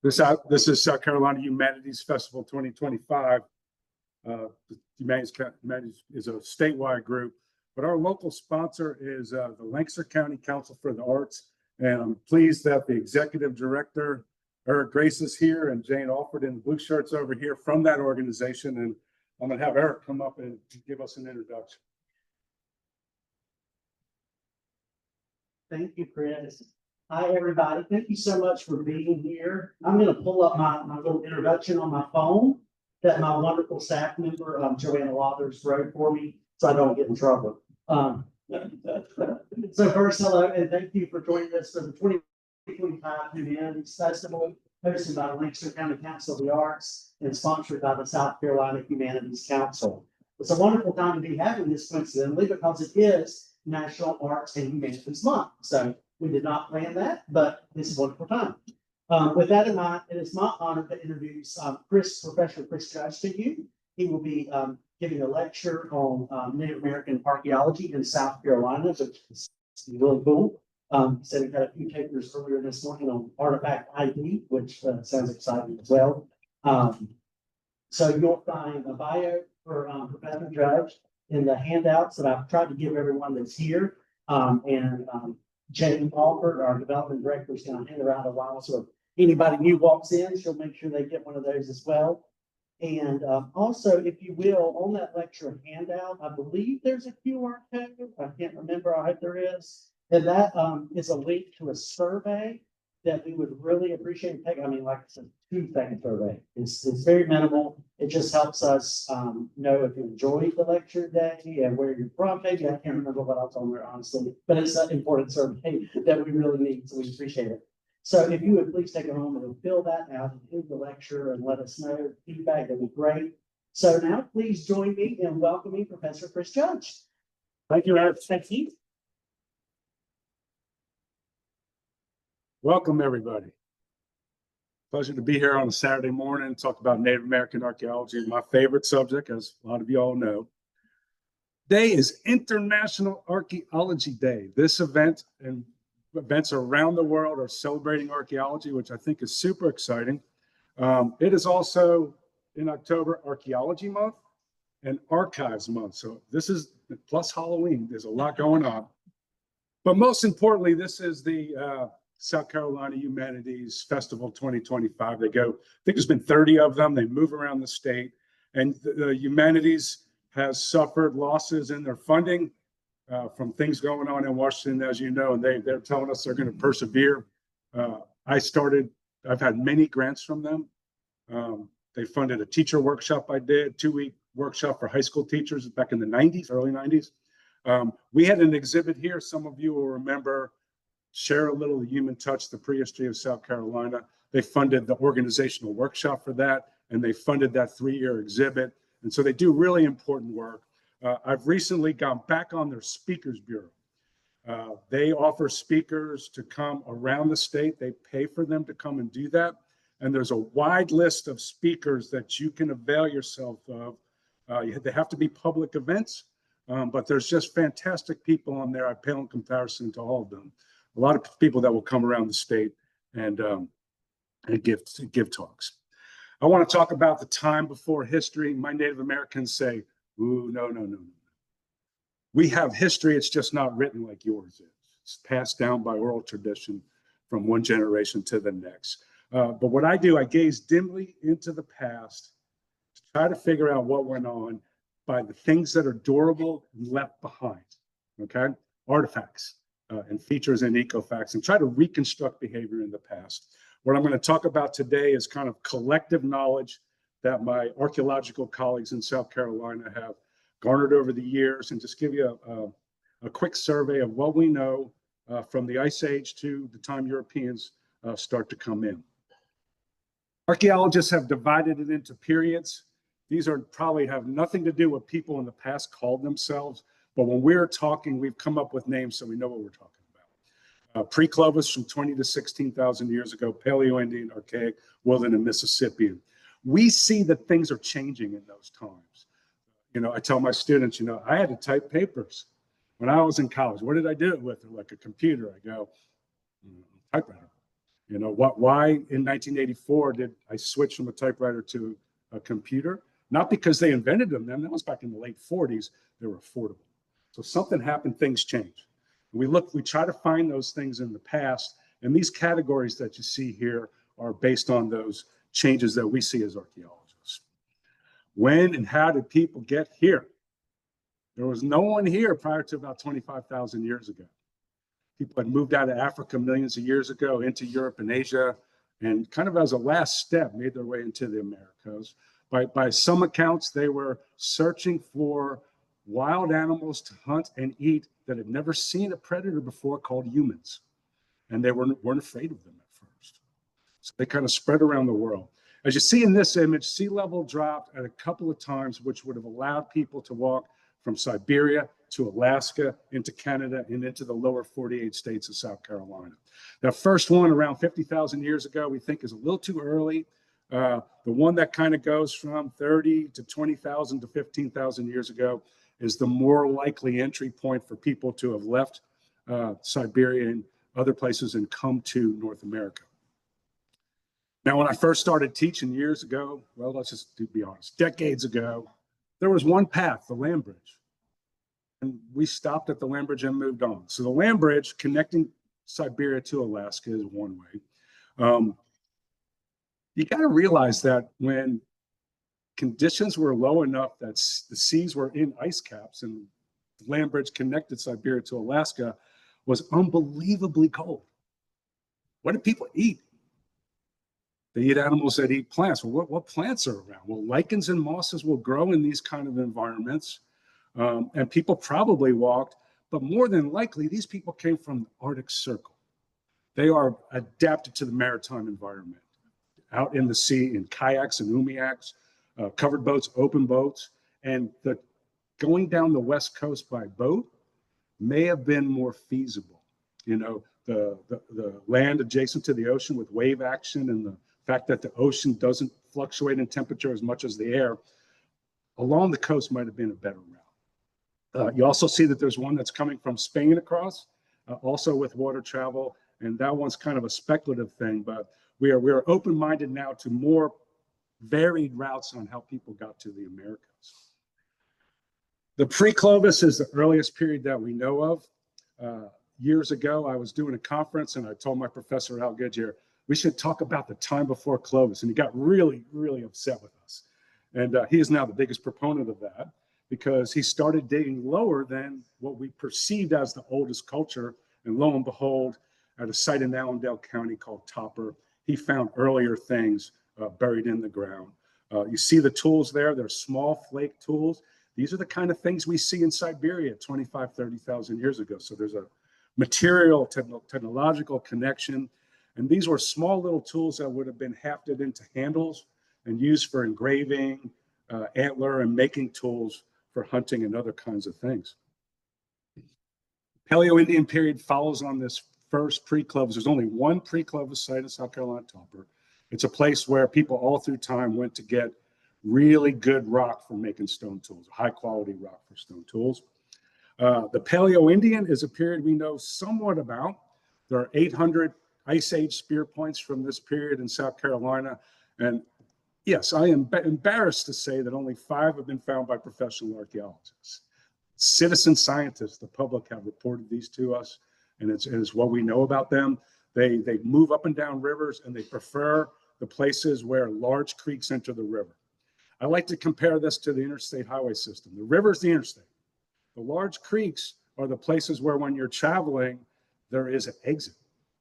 This is South Carolina Humanities Festival 2025. Humanities is a statewide group, but our local sponsor is the Lancaster County Council for the Arts. And I'm pleased that the executive director, Eric Grace, is here, and Jane Alford in blue shirts over here from that organization. And I'm going to have Eric come up and give us an introduction. Thank you, Chris. Hi, everybody. Thank you so much for being here. I'm going to pull up my little introduction on my phone that my wonderful staff member, Joanna Lathers, wrote for me so I don't get in trouble. So first, hello, and thank you for joining us for the 2025 Humanities Festival, hosted by the Lancaster County Council of the Arts and sponsored by the South Carolina Humanities Council. It's a wonderful time to be having this coincidentally because it is National Arts and Humanities Month. So we did not plan that, but this is a wonderful time. With that in mind, it is my honor to introduce Professor Chris Judge to you. He will be giving a lecture on Native American archaeology in South Carolina, which is really cool. He said he had a few papers earlier this morning on artifact ID, which sounds exciting as well. So you'll find a bio for Professor Judge in the handouts that I've tried to give everyone that's here. Jane Alford, our development director, is going to hang around a while. So if anybody new walks in, she'll make sure they get one of those as well. And also, if you will, on that lecture handout, I believe there's a QR code. I can't remember. I hope there is. And that is a link to a survey that we would really appreciate taking. I mean, like it's a 2-second survey. It's very minimal. It just helps us know if you enjoyed the lecture day and where you're from. Maybe I can't remember what else on there, honestly, but it's an important survey that we really need, so we appreciate it. So if you would please take a moment and fill that out and do the lecture and let us know feedback, that'd be great. So now please join me in welcoming Professor Chris Judge. Thank you, Eric. Thank you. Welcome, everybody. Pleasure to be here on a Saturday morning and talk about Native American archaeology, my favorite subject, as a lot of you all know. Today is International Archaeology Day. This event and events around the world are celebrating archaeology, which I think is super exciting. It is also in October Archaeology Month and Archives Month. So this is plus Halloween. There's a lot going on. But most importantly, this is the South Carolina Humanities Festival 2025. They go, I think there's been 30 of them. They move around the state, and the Humanities has suffered losses in their funding from things going on in Washington, as you know, and they're telling us they're going to persevere. I've had many grants from them. They funded a teacher workshop I did, 2-week workshop for high school teachers back in the 90s, early 90s. We had an exhibit here. Some of you will remember Share a Little the Human Touch, the Prehistory of South Carolina. They funded the organizational workshop for that, and they funded that 3-year exhibit. And so they do really important work. I've recently gone back on their speakers bureau. They offer speakers to come around the state. They pay for them to come and do that. And there's a wide list of speakers that you can avail yourself of. They have to be public events, but there's just fantastic people on there. I pale in comparison to all of them. A lot of people that will come around the state and give talks. I want to talk about the time before history. My Native Americans say, ooh, no. We have history, it's just not written like yours is. It's passed down by oral tradition from one generation to the next. But what I do, I gaze dimly into the past to try to figure out what went on by the things that are durable and left behind, okay? Artifacts and features and ecofacts, and try to reconstruct behavior in the past. What I'm going to talk about today is kind of collective knowledge that my archaeological colleagues in South Carolina have garnered over the years, and just give you a quick survey of what we know from the Ice Age to the time Europeans start to come in. Archaeologists have divided it into periods. These are probably have nothing to do with people in the past called themselves, but when we're talking, we've come up with names so we know what we're talking about. Pre-Clovis from 20 to 16,000 years ago, Paleoindian, Archaic, Woodland, and Mississippian. We see that things are changing in those times. You know, I tell my students, you know, I had to type papers when I was in college. What did I do it with? Like a computer. I go, typewriter. You know, why in 1984 did I switch from a typewriter to a computer? Not because they invented them then, that was back in the late 40s, they were affordable. So something happened, things changed. We try to find those things in the past, and these categories that you see here are based on those changes that we see as archaeologists. When and how did people get here? There was no one here prior to about 25,000 years ago. People had moved out of Africa millions of years ago into Europe and Asia, and kind of as a last step, made their way into the Americas. By some accounts, they were searching for wild animals to hunt and eat that had never seen a predator before called humans. And they weren't afraid of them at first. So they kind of spread around the world. As you see in this image, sea level dropped at a couple of times, which would have allowed people to walk from Siberia to Alaska, into Canada, and into the lower 48 states of South Carolina. That first one around 50,000 years ago, we think is a little too early. The one that kind of goes from 30 to 20,000 to 15,000 years ago is the more likely entry point for people to have left Siberia and other places and come to North America. Now, when I first started teaching years ago, well, let's just be honest, decades ago, there was one path, the land bridge. And we stopped at the land bridge and moved on. So the land bridge connecting Siberia to Alaska is one way. You got to realize that when conditions were low enough that the seas were in ice caps and the land bridge connected Siberia to Alaska was unbelievably cold. What did people eat? They eat animals that eat plants. Well, what plants are around? Well, lichens and mosses will grow in these kind of environments. And people probably walked, but more than likely, these people came from the Arctic Circle. They are adapted to the maritime environment, out in the sea in kayaks and umiaks, covered boats, open boats, and going down the West Coast by boat may have been more feasible. You know, the land adjacent to the ocean with wave action and the fact that the ocean doesn't fluctuate in temperature as much as the air, along the coast might have been a better route. You also see that there's one that's coming from Spain across, also with water travel, and that one's kind of a speculative thing, but we are open-minded now to more varied routes on how people got to the Americas. The Pre-Clovis is the earliest period that we know of. Years ago, I was doing a conference and I told my professor, Al Goodyear, we should talk about the time before Clovis. And he got really, really upset with us. And he is now the biggest proponent of that because he started dating lower than what we perceived as the oldest culture. And lo and behold, at a site in Allendale County called Topper, he found earlier things buried in the ground. You see the tools there. They're small flake tools. These are the kind of things we see in Siberia 25, 30,000 years ago. So there's a material, technological connection. And these were small little tools that would have been hafted into handles and used for engraving, antler, and making tools for hunting and other kinds of things. Paleoindian period follows on this first Pre-Clovis. There's only one Pre-Clovis site in South Carolina, Topper. It's a place where people all through time went to get really good rock for making stone tools, high quality rock for stone tools. The Paleoindian is a period we know somewhat about. There are 800 Ice Age spear points from this period in South Carolina. And yes, I am embarrassed to say that only 5 have been found by professional archaeologists. Citizen scientists, the public, have reported these to us, and it's what we know about them. They move up and down rivers, and they prefer the places where large creeks enter the river. I like to compare this to the interstate highway system. The river is the interstate. The large creeks are the places where when you're traveling, there is an exit.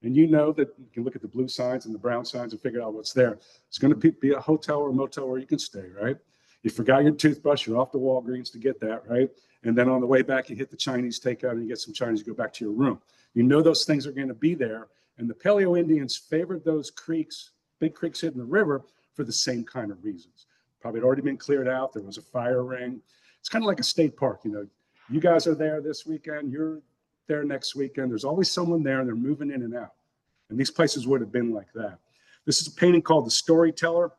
And you know that you can look at the blue signs and the brown signs and figure out what's there. It's going to be a hotel or motel where you can stay, right? You forgot your toothbrush, you're off to Walgreens to get that, right? And then on the way back, you hit the Chinese takeout and you get some Chinese, you go back to your room. You know those things are going to be there. And the Paleo-Indians favored those creeks, big creeks hitting the river, for the same kind of reasons. Probably had already been cleared out. There was a fire ring. It's kind of like a state park. You know, you guys are there this weekend. You're there next weekend. There's always someone there, and they're moving in and out. And these places would have been like that. This is a painting called The Storyteller.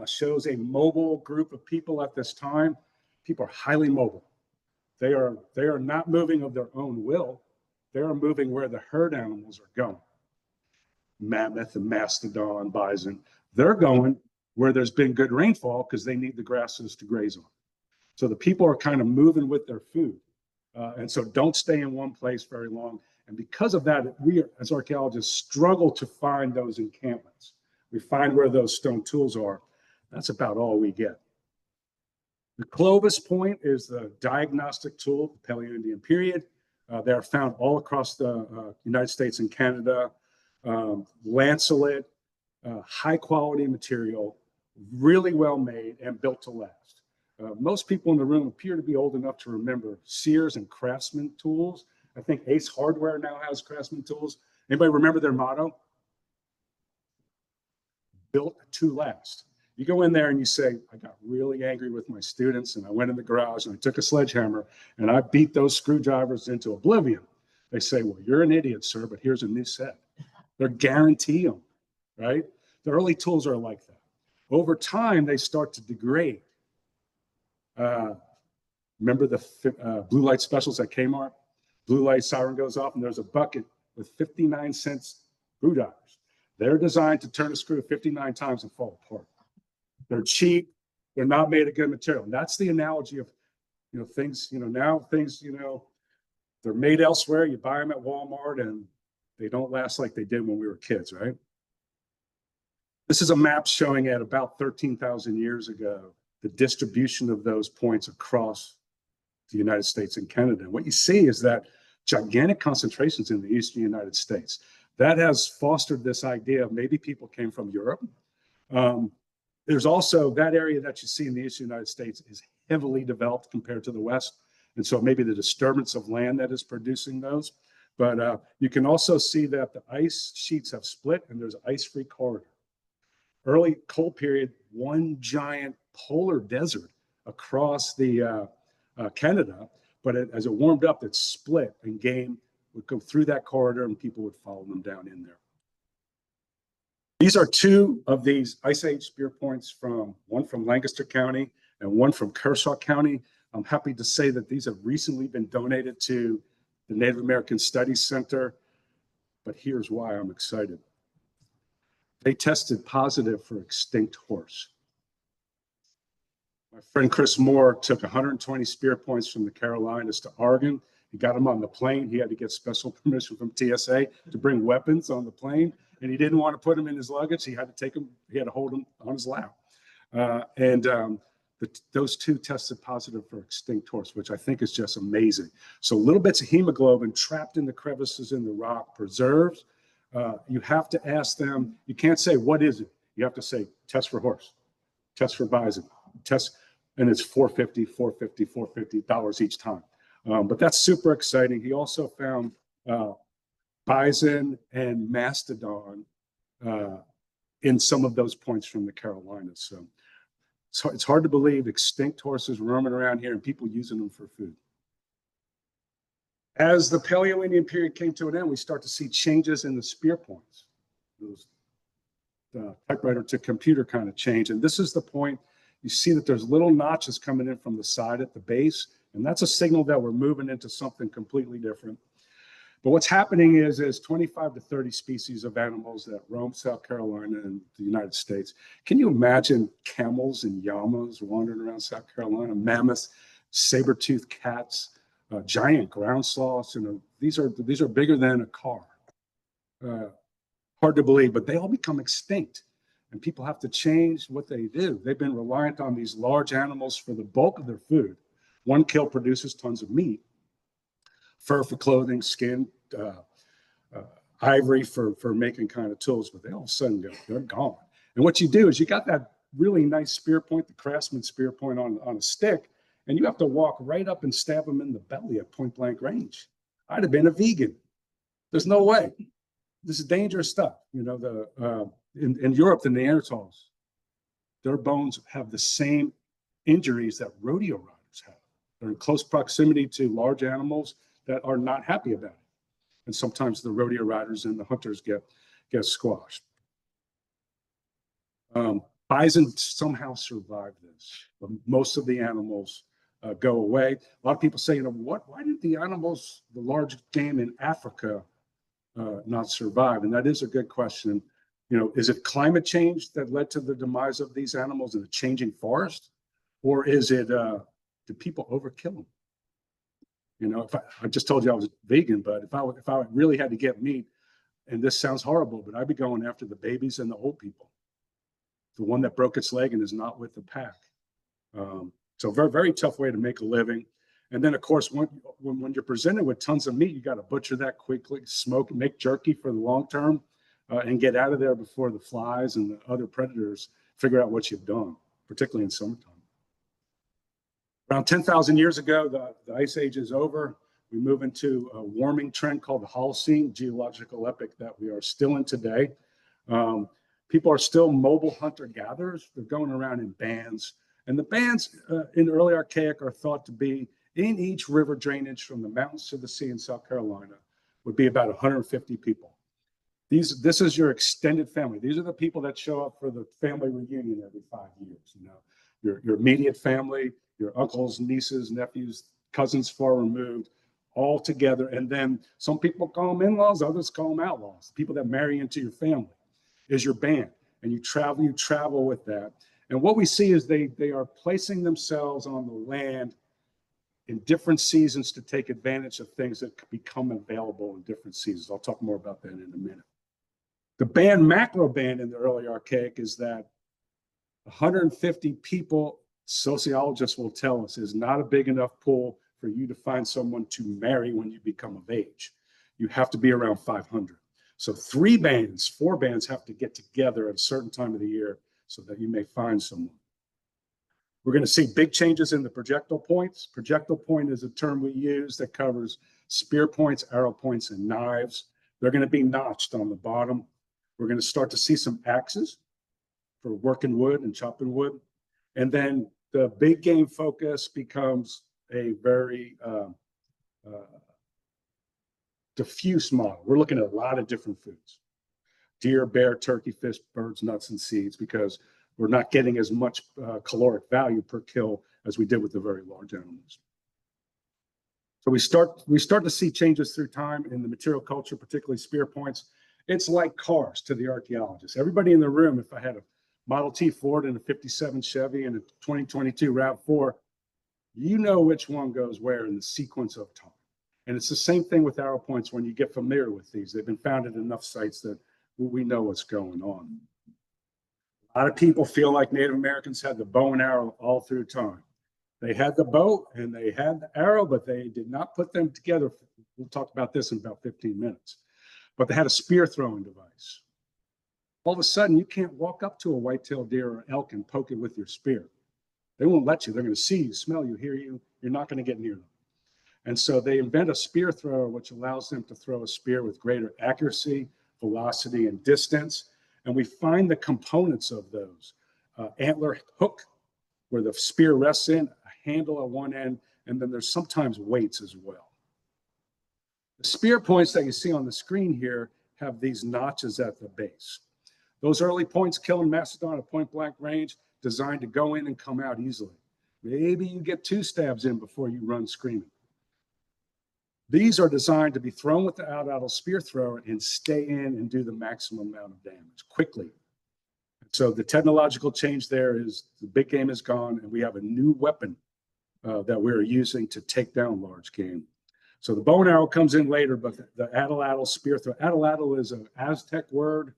Shows a mobile group of people at this time. People are highly mobile. They are not moving of their own will. They are moving where the herd animals are going. mammoth and mastodon, bison. They're going where there's been good rainfall because they need the grasses to graze on. So the people are kind of moving with their food. And so don't stay in one place very long. And because of that, we as archaeologists struggle to find those encampments. We find where those stone tools are. That's about all we get. The Clovis point is the diagnostic tool, the Paleoindian period. They are found all across the United States and Canada. Lanceolate, high quality material, really well made and built to last. Most people in the room appear to be old enough to remember Sears and Craftsman tools. I think Ace Hardware now has Craftsman tools. Anybody remember their motto? Built to last. You go in there and you say, I got really angry with my students and I went in the garage and I took a sledgehammer and I beat those screwdrivers into oblivion. They say, well, you're an idiot, sir, but here's a new set. They're guarantee them, right? The early tools are like that. Over time, they start to degrade. Remember the blue light specials at Kmart? Blue light siren goes off and there's a bucket with 59-cent screwdrivers. They're designed to turn a screw 59 times and fall apart. They're cheap. They're not made of good material. And that's the analogy of, things, now things, they're made elsewhere. You buy them at Walmart and they don't last like they did when we were kids, right? This is a map showing at about 13,000 years ago, the distribution of those points across the United States and Canada. And what you see is that gigantic concentrations in the eastern United States. That has fostered this idea of maybe people came from Europe. There's also that area that you see in the eastern United States is heavily developed compared to the West. And so maybe the disturbance of land that is producing those. But you can also see that the ice sheets have split and there's ice-free corridor. Early cold period, one giant polar desert across the Canada, but as it warmed up, it split and game would go through that corridor and people would follow them down in there. These are two of these Ice Age spear points one from Lancaster County and one from Kershaw County. I'm happy to say that these have recently been donated to the Native American Studies Center, but here's why I'm excited. They tested positive for extinct horse. My friend Chris Moore took 120 spear points from the Carolinas to Oregon. He got them on the plane. He had to get special permission from TSA to bring weapons on the plane, and he didn't want to put them in his luggage. He had to take them. He had to hold them on his lap. Those two tested positive for extinct horse, which I think is just amazing. So little bits of hemoglobin trapped in the crevices in the rock, preserved. You have to ask them. You can't say, what is it? You have to say, test for horse, test for bison, test, and it's $450, $450, $450 each time. But that's super exciting. He also found bison and mastodon in some of those points from the Carolinas. So it's hard to believe extinct horses roaming around here and people using them for food. As the Paleoindian period came to an end, we start to see changes in the spear points. The typewriter to computer kind of change. And this is the point, you see that there's little notches coming in from the side at the base. And that's a signal that we're moving into something completely different. But what's happening is 25 to 30 species of animals that roam South Carolina and the United States. Can you imagine camels and llamas wandering around South Carolina, mammoths, saber-toothed cats, giant ground sloths? These are bigger than a car. Hard to believe, but they all become extinct. And people have to change what they do. They've been reliant on these large animals for the bulk of their food. One kill produces tons of meat, fur for clothing, skin, ivory for making kind of tools, but they all of a sudden they're gone. And what you do is you got that really nice spear point, the Craftsman spear point on a stick, and you have to walk right up and stab them in the belly at point blank range. I'd have been a vegan. There's no way. This is dangerous stuff. In Europe, the Neanderthals, their bones have the same injuries that rodeo riders have. They're in close proximity to large animals that are not happy about it. And sometimes the rodeo riders and the hunters get squashed. Bison somehow survived this, but most of the animals go away. A lot of people say, why didn't the animals, the large game in Africa, not survive? And that is a good question. You know, is it climate change that led to the demise of these animals in the changing forest? Or is it, do people overkill them? You know, if I just told you I was vegan, but if I really had to get meat, and this sounds horrible, but I'd be going after the babies and the old people. The one that broke its leg and is not with the pack. So very, very tough way to make a living. And then, of course, when you're presented with tons of meat, you got to butcher that quickly, smoke, make jerky for the long term, and get out of there before the flies and the other predators figure out what you've done, particularly in summertime. Around 10,000 years ago, the Ice Age is over. We move into a warming trend called the Holocene, geological epoch that we are still in today. People are still mobile hunter-gatherers. They're going around in bands. And the bands in early Archaic are thought to be in each river drainage from the mountains to the sea in South Carolina would be about 150 people. This is your extended family. These are the people that show up for the family reunion every 5 years. You know, your immediate family, your uncles, nieces, nephews, cousins far removed, all together. And then some people call them in-laws, others call them outlaws. People that marry into your family is your band. And you travel with that. And what we see is they are placing themselves on the land in different seasons to take advantage of things that become available in different seasons. I'll talk more about that in a minute. The band, macro band in the early Archaic is that 150 people, sociologists will tell us, is not a big enough pool for you to find someone to marry when you become of age. You have to be around 500. So 4 bands have to get together at a certain time of the year so that you may find someone. We're going to see big changes in the projectile points. Projectile point is a term we use that covers spear points, arrow points, and knives. They're going to be notched on the bottom. We're going to start to see some axes for working wood and chopping wood. And then the big game focus becomes a very diffuse model. We're looking at a lot of different foods: deer, bear, turkey, fish, birds, nuts, and seeds, because we're not getting as much caloric value per kill as we did with the very large animals. So we start to see changes through time in the material culture, particularly spear points. It's like cars to the archaeologists. Everybody in the room, if I had a Model T Ford and a 57 Chevy and a 2022 RAV4, you know which one goes where in the sequence of time. And it's the same thing with arrow points when you get familiar with these. They've been found at enough sites that we know what's going on. A lot of people feel like Native Americans had the bow and arrow all through time. They had the bow and they had the arrow, but they did not put them together. We'll talk about this in about 15 minutes. But they had a spear throwing device. All of a sudden, you can't walk up to a white-tailed deer or elk and poke it with your spear. They won't let you. They're going to see you, smell you, hear you. You're not going to get near them. And so they invent a spear thrower, which allows them to throw a spear with greater accuracy, velocity, and distance. And we find the components of those. Antler hook, where the spear rests in, a handle at one end, and then there's sometimes weights as well. The spear points that you see on the screen here have these notches at the base. Those early points killing mastodon at point blank range, designed to go in and come out easily. Maybe you get 2 stabs in before you run screaming. These are designed to be thrown with the out-idle spear thrower and stay in and do the maximum amount of damage quickly. So the technological change there is the big game is gone, and we have a new weapon that we're using to take down large game. So the bow and arrow comes in later, but the atlatl spear thrower. Atlatl is an Aztec word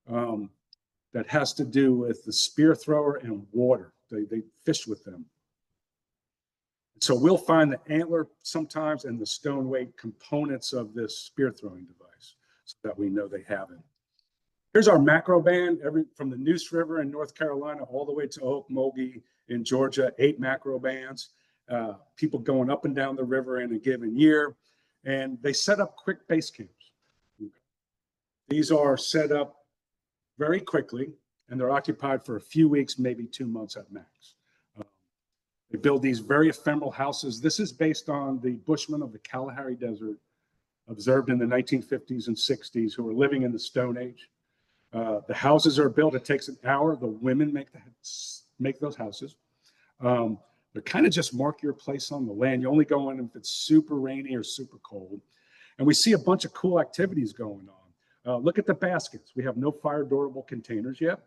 that has to do with the spear thrower and water. They fish with them. So we'll find the antler sometimes and the stone weight components of this spear throwing device so that we know they have it. Here's our macro band, from the Neuse River in North Carolina all the way to Okmulgee in Georgia, 8 macro bands. People going up and down the river in a given year, and they set up quick base camps. These are set up very quickly, and they're occupied for a few weeks, maybe 2 months at max. They build these very ephemeral houses. This is based on the Bushmen of the Kalahari Desert observed in the 1950s and 60s who were living in the Stone Age. The houses are built. It takes an hour. The women make those houses. They're kind of just mark your place on the land. You only go in if it's super rainy or super cold. And we see a bunch of cool activities going on. Look at the baskets. We have no fire durable containers yet.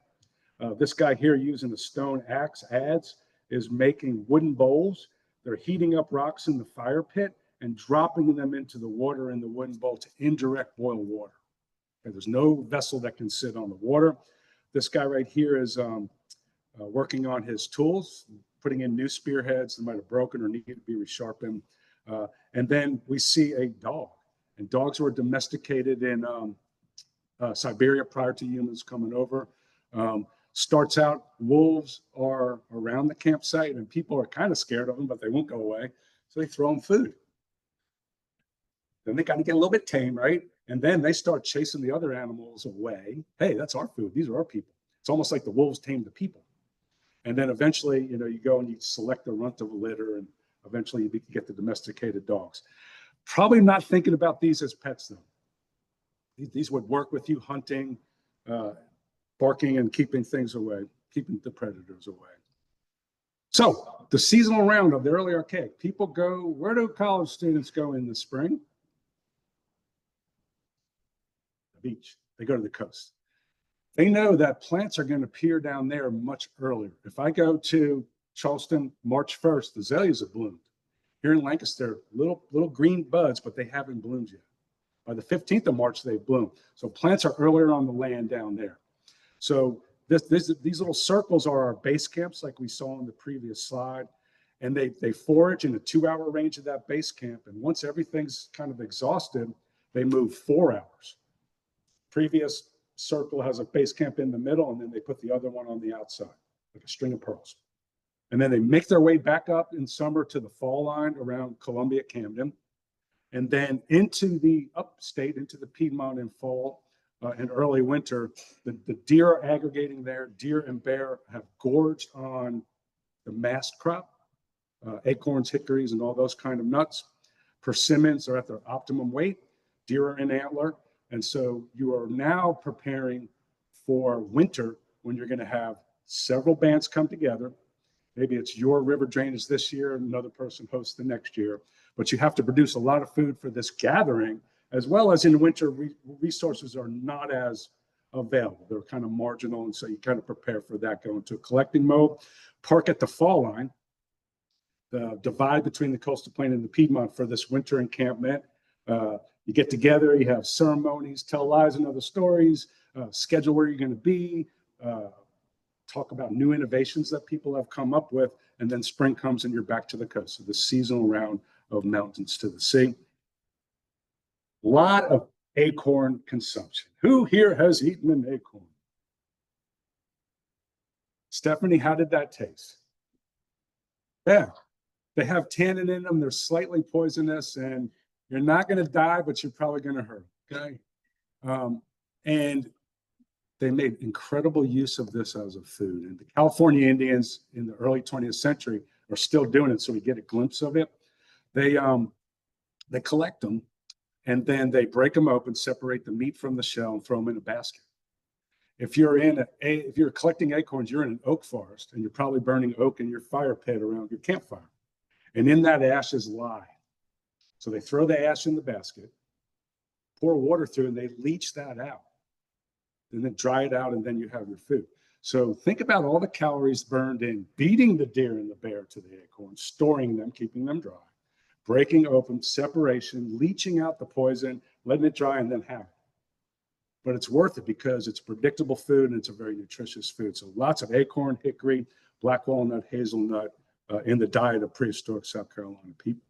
This guy here using a stone axe adze is making wooden bowls. They're heating up rocks in the fire pit and dropping them into the water in the wooden bowl to indirect boil water. Okay, there's no vessel that can sit on the water. This guy right here is working on his tools, putting in new spearheads that might have broken or needed to be resharpened. And then we see a dog. And dogs were domesticated in Siberia prior to humans coming over. Starts out, wolves are around the campsite and people are kind of scared of them, but they won't go away. So they throw them food. Then they got to get a little bit tame, right? And then they start chasing the other animals away. Hey, that's our food. These are our people. It's almost like the wolves tame the people. And then eventually, you know, you go and you select the runt of a litter, and eventually you get the domesticated dogs. Probably not thinking about these as pets, though. These would work with you hunting, barking and keeping things away, keeping the predators away. So the seasonal round of the early Archaic. People go, where do college students go in the spring? The beach. They go to the coast. They know that plants are going to appear down there much earlier. If I go to Charleston, March 1st, the azaleas have bloomed. Here in Lancaster, little green buds, but they haven't bloomed yet. By the 15th of March, they bloom. So plants are earlier on the land down there. So these little circles are our base camps, like we saw in the previous slide. And they forage in a 2-hour range of that base camp. And once everything's kind of exhausted, they move 4 hours. Previous circle has a base camp in the middle, and then they put the other one on the outside, like a string of pearls. And then they make their way back up in summer to the fall line around Columbia, Camden, and then into the upstate, into the Piedmont in fall and early winter. The deer are aggregating there. Deer and bear have gorged on the mast crop, acorns, hickories, and all those kind of nuts. Persimmons are at their optimum weight. Deer are in antler. And so you are now preparing for winter when you're going to have several bands come together. Maybe it's your river drainage this year, and another person hosts the next year. But you have to produce a lot of food for this gathering, as well as in winter, resources are not as available. They're kind of marginal, and so you kind of prepare for that, go into a collecting mode. Park at the fall line, the divide between the coastal plain and the Piedmont for this winter encampment. You get together, you have ceremonies, tell lies and other stories, schedule where you're going to be, talk about new innovations that people have come up with, and then spring comes and you're back to the coast. So the seasonal round of mountains to the sea. A lot of acorn consumption. Who here has eaten an acorn? Stephanie, how did that taste? Yeah, they have tannin in them. They're slightly poisonous, and you're not going to die, but you're probably going to hurt. Okay. And they made incredible use of this as a food. And the California Indians in the early 20th century are still doing it. So we get a glimpse of it. They collect them, and then they break them open, separate the meat from the shell, and throw them in a basket. If you're collecting acorns, you're in an oak forest, and you're probably burning oak in your fire pit around your campfire. And in that ash is lye. So they throw the ash in the basket, pour water through, and they leach that out. And then dry it out, and then you have your food. So think about all the calories burned in beating the deer and the bear to the acorn, storing them, keeping them dry, breaking open, separation, leaching out the poison, letting it dry, and then have it. But it's worth it because it's predictable food and it's a very nutritious food. So lots of acorn, hickory, black walnut, hazelnut in the diet of prehistoric South Carolina people.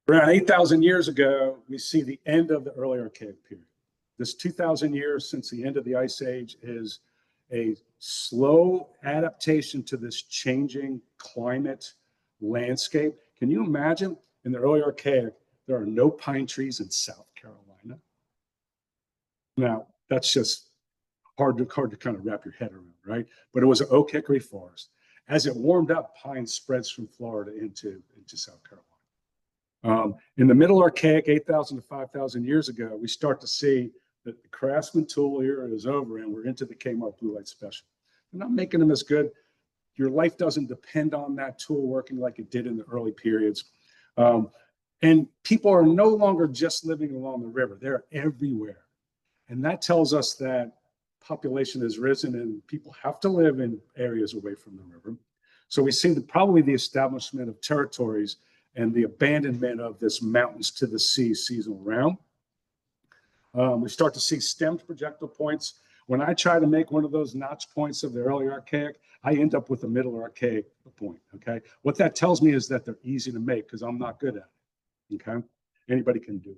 Around 8,000 years ago, we see the end of the early Archaic period. This 2,000 years since the end of the Ice Age is a slow adaptation to this changing climate landscape. Can you imagine in the early Archaic, there are no pine trees in South Carolina? Now, that's just hard to kind of wrap your head around, right? But it was an oak hickory forest. As it warmed up, pine spreads from Florida into South Carolina. In the middle Archaic, 8,000 to 5,000 years ago, we start to see that the Craftsman tool era is over and we're into the Kmart Blue Light Special. They're not making them as good. Your life doesn't depend on that tool working like it did in the early periods. And people are no longer just living along the river. They're everywhere. And that tells us that population has risen and people have to live in areas away from the river. So we see probably the establishment of territories and the abandonment of this mountains to the sea seasonal round. We start to see stemmed projectile points. When I try to make one of those notch points of the early Archaic, I end up with a middle Archaic point, okay? What that tells me is that they're easy to make because I'm not good at it, okay? Anybody can do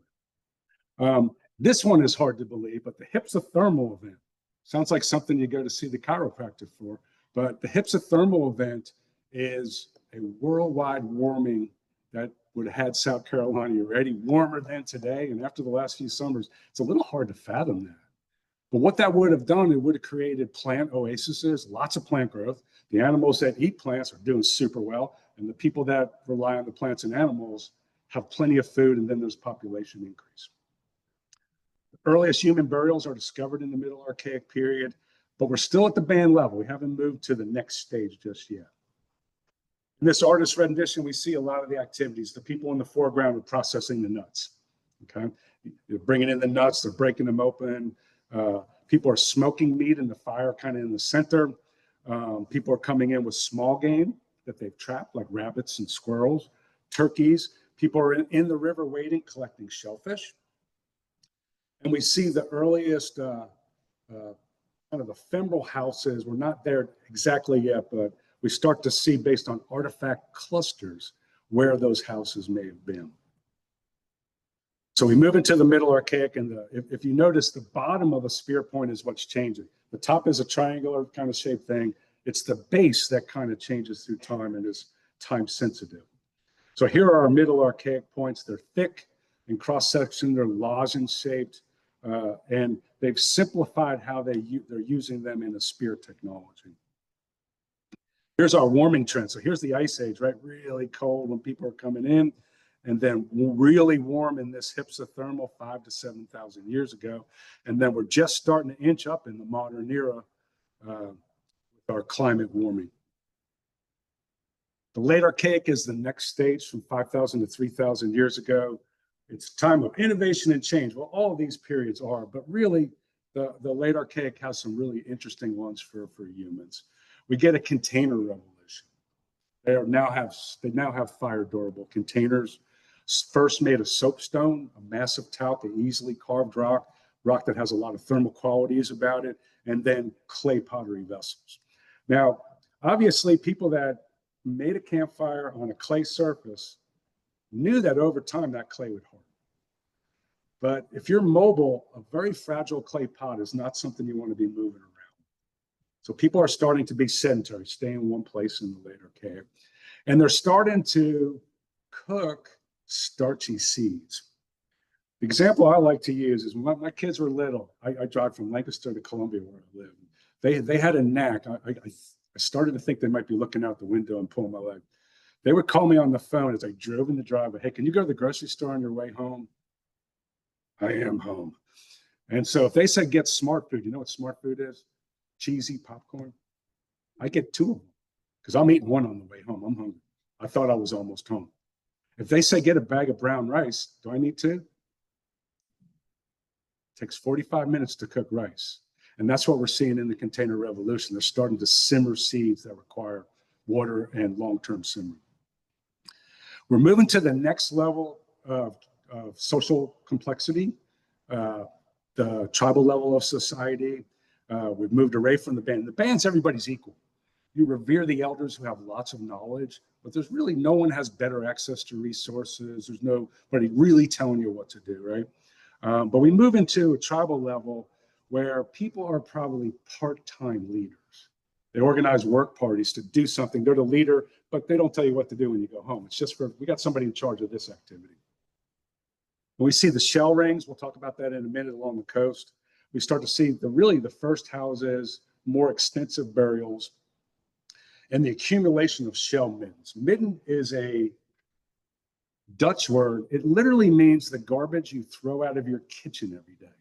it. This one is hard to believe, but the hypsothermal event sounds like something you go to see the chiropractor for, but the hypsothermal event is a worldwide warming that would have had South Carolina already warmer than today. And after the last few summers, it's a little hard to fathom that. But what that would have done, it would have created plant oases, lots of plant growth. The animals that eat plants are doing super well. And the people that rely on the plants and animals have plenty of food, and then there's population increase. The earliest human burials are discovered in the Middle Archaic period, but we're still at the band level. We haven't moved to the next stage just yet. In this artist rendition, we see a lot of the activities. The people in the foreground are processing the nuts. Okay, they're bringing in the nuts, they're breaking them open. People are smoking meat in the fire, kind of in the center. People are coming in with small game that they've trapped, like rabbits and squirrels, turkeys. People are in the river waiting, collecting shellfish. And we see the earliest kind of ephemeral houses. We're not there exactly yet, but we start to see, based on artifact clusters, where those houses may have been. So we move into the Middle Archaic, and if you notice, the bottom of a spear point is what's changing. The top is a triangular kind of shaped thing. It's the base that kind of changes through time and is time sensitive. So here are our Middle Archaic points. They're thick in cross section. They're lozenge shaped, and they've simplified how they're using them in a spear technology. Here's our warming trend. So here's the Ice Age, right? Really cold when people are coming in, and then really warm in this hypsothermal 5,000 to 7,000 years ago. And then we're just starting to inch up in the modern era with our climate warming. The late Archaic is the next stage from 5,000 to 3,000 years ago. It's a time of innovation and change. Well, all of these periods are, but really the late Archaic has some really interesting ones for humans. We get a container revolution. They now have fire durable containers, first made of soapstone, a massive talc, an easily carved rock that has a lot of thermal qualities about it, and then clay pottery vessels. Now, obviously, people that made a campfire on a clay surface knew that over time that clay would harden. But if you're mobile, a very fragile clay pot is not something you want to be moving around. So people are starting to be sedentary, stay in one place in the late Archaic. And they're starting to cook starchy seeds. The example I like to use is when my kids were little, I drive from Lancaster to Columbia where I live. They had a knack. I started to think they might be looking out the window and pulling my leg. They would call me on the phone as I drove in the driveway. Hey, can you go to the grocery store on your way home? I am home. And so if they said get smart food, you know what smart food is? Cheesy popcorn. I get 2 of them because I'm eating one on the way home. I'm hungry. I thought I was almost home. If they say get a bag of brown rice, do I need 2? It takes 45 minutes to cook rice. And that's what we're seeing in the container revolution. They're starting to simmer seeds that require water and long-term simmering. We're moving to the next level of social complexity, the tribal level of society. We've moved away from the band. The band's everybody's equal. You revere the elders who have lots of knowledge, but there's really no one has better access to resources. There's nobody really telling you what to do, right? But we move into a tribal level where people are probably part-time leaders. They organize work parties to do something. They're the leader, but they don't tell you what to do when you go home. It's just we got somebody in charge of this activity. When we see the shell rings, we'll talk about that in a minute along the coast. We start to see the first houses, more extensive burials, and the accumulation of shell middens. Midden is a Dutch word. It literally means the garbage you throw out of your kitchen every day.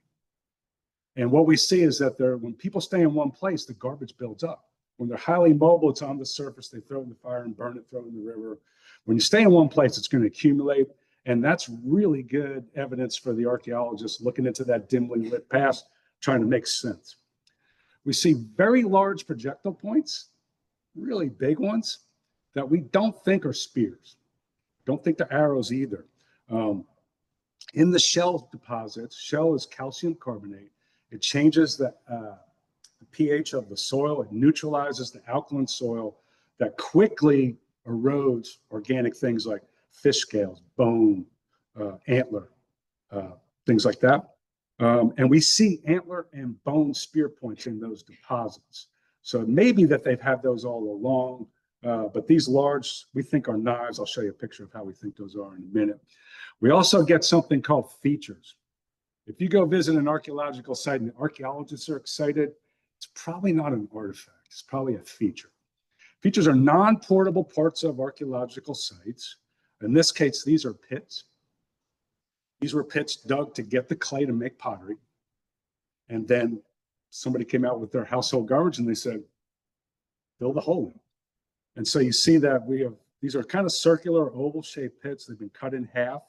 And what we see is that when people stay in one place, the garbage builds up. When they're highly mobile, it's on the surface. They throw it in the fire and burn it, throw it in the river. When you stay in one place, it's going to accumulate. And that's really good evidence for the archaeologists looking into that dimly lit past, trying to make sense. We see very large projectile points, really big ones, that we don't think are spears. Don't think they're arrows either. In the shell deposits, shell is calcium carbonate. It changes the pH of the soil. It neutralizes the alkaline soil that quickly erodes organic things like fish scales, bone, antler, things like that. And we see antler and bone spear points in those deposits. So it may be that they've had those all along, but these large, we think are knives. I'll show you a picture of how we think those are in a minute. We also get something called features. If you go visit an archaeological site and the archaeologists are excited, it's probably not an artifact. It's probably a feature. Features are non-portable parts of archaeological sites. In this case, these are pits. These were pits dug to get the clay to make pottery. And then somebody came out with their household garbage and they said, fill the hole in. And so you see that we have, these are kind of circular oval shaped pits. They've been cut in half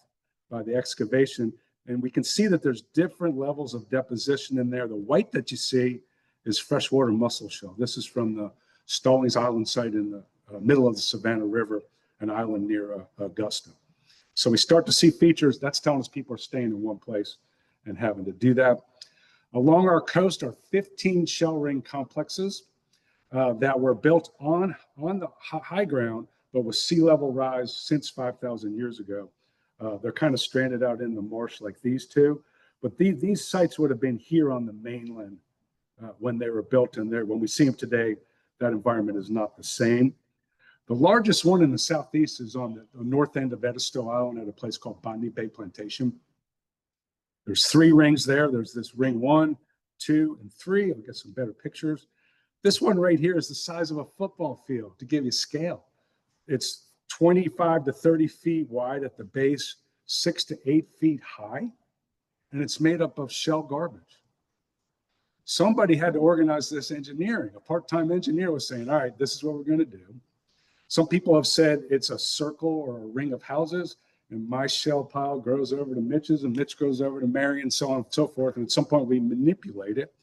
by the excavation. And we can see that there's different levels of deposition in there. The white that you see is freshwater mussel shell. This is from the Stallings Island site in the middle of the Savannah River, an island near Augusta. So we start to see features. That's telling us people are staying in one place and having to do that. Along our coast are 15 shell ring complexes that were built on the high ground, but with sea level rise since 5,000 years ago. They're kind of stranded out in the marsh like these two, but these sites would have been here on the mainland when they were built, and when we see them today, that environment is not the same. The largest one in the southeast is on the north end of Edisto Island at a place called Botany Bay Plantation. There's 3 rings there. There's this ring 1, 2, and 3. I'll get some better pictures. This one right here is the size of a football field to give you scale. It's 25 to 30 feet wide at the base, 6 to 8 feet high, and it's made up of shell garbage. Somebody had to organize this engineering. A part-time engineer was saying, all right, this is what we're going to do. Some people have said it's a circle or a ring of houses, and my shell pile grows over to Mitch's, and Mitch goes over to Mary, and so on and so forth. And at some point, we manipulate it.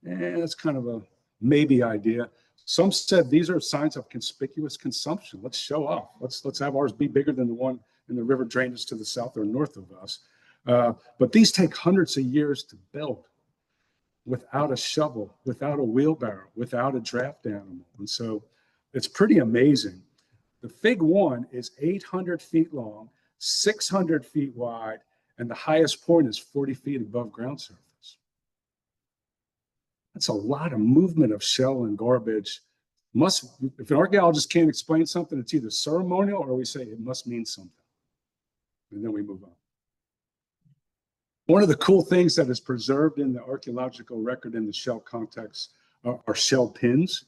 And it's kind of a maybe idea. Some said these are signs of conspicuous consumption. Let's show off. Let's have ours be bigger than the one in the river drainage to the south or north of us. But these take hundreds of years to build without a shovel, without a wheelbarrow, without a draft animal. And so it's pretty amazing. The Fig 1 is 800 feet long, 600 feet wide, and the highest point is 40 feet above ground surface. That's a lot of movement of shell and garbage. If an archaeologist can't explain something, it's either ceremonial or we say it must mean something. And then we move on. One of the cool things that is preserved in the archaeological record in the shell context are shell pins.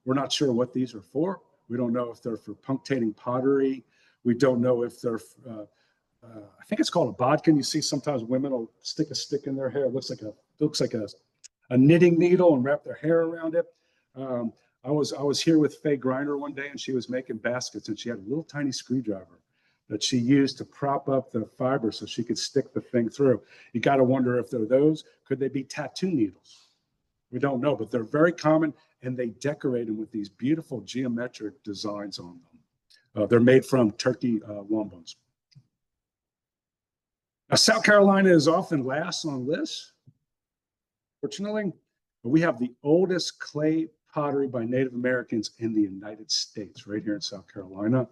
We're not sure what these are for. We don't know if they're for punctating pottery. We don't know if they're, I think it's called a bodkin. You see sometimes women will stick a stick in their hair. It looks like a knitting needle and wrap their hair around it. I was here with Faye Griner one day, and she was making baskets, and she had a little tiny screwdriver that she used to prop up the fiber so she could stick the thing through. You got to wonder if they're those. Could they be tattoo needles? We don't know, but they're very common, and they decorate them with these beautiful geometric designs on them. They're made from turkey long bones. Now, South Carolina is often last on lists, fortunately, but we have the oldest clay pottery by Native Americans in the United States, right here in South Carolina.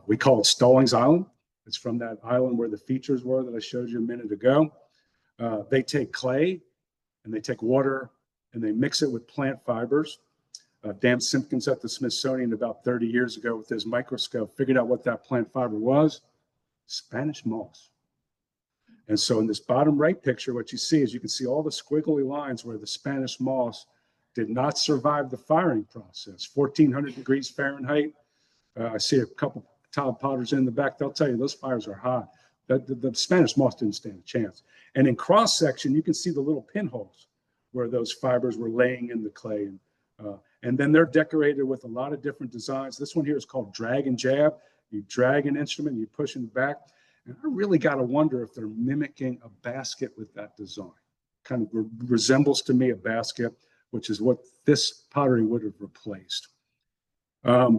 We call it Stallings Island. It's from that island where the features were that I showed you a minute ago. They take clay and they take water and they mix it with plant fibers. Dan Simpkins at the Smithsonian about 30 years ago with his microscope figured out what that plant fiber was: Spanish moss. And so in this bottom right picture, what you see is you can see all the squiggly lines where the Spanish moss did not survive the firing process. 1400 degrees Fahrenheit. I see a couple tile potters in the back. They'll tell you those fires are hot. The Spanish moss didn't stand a chance. And in cross section, you can see the little pinholes where those fibers were laying in the clay. And then they're decorated with a lot of different designs. This one here is called drag and jab. You drag an instrument, you push it back. And I really got to wonder if they're mimicking a basket with that design. Kind of resembles to me a basket, which is what this pottery would have replaced.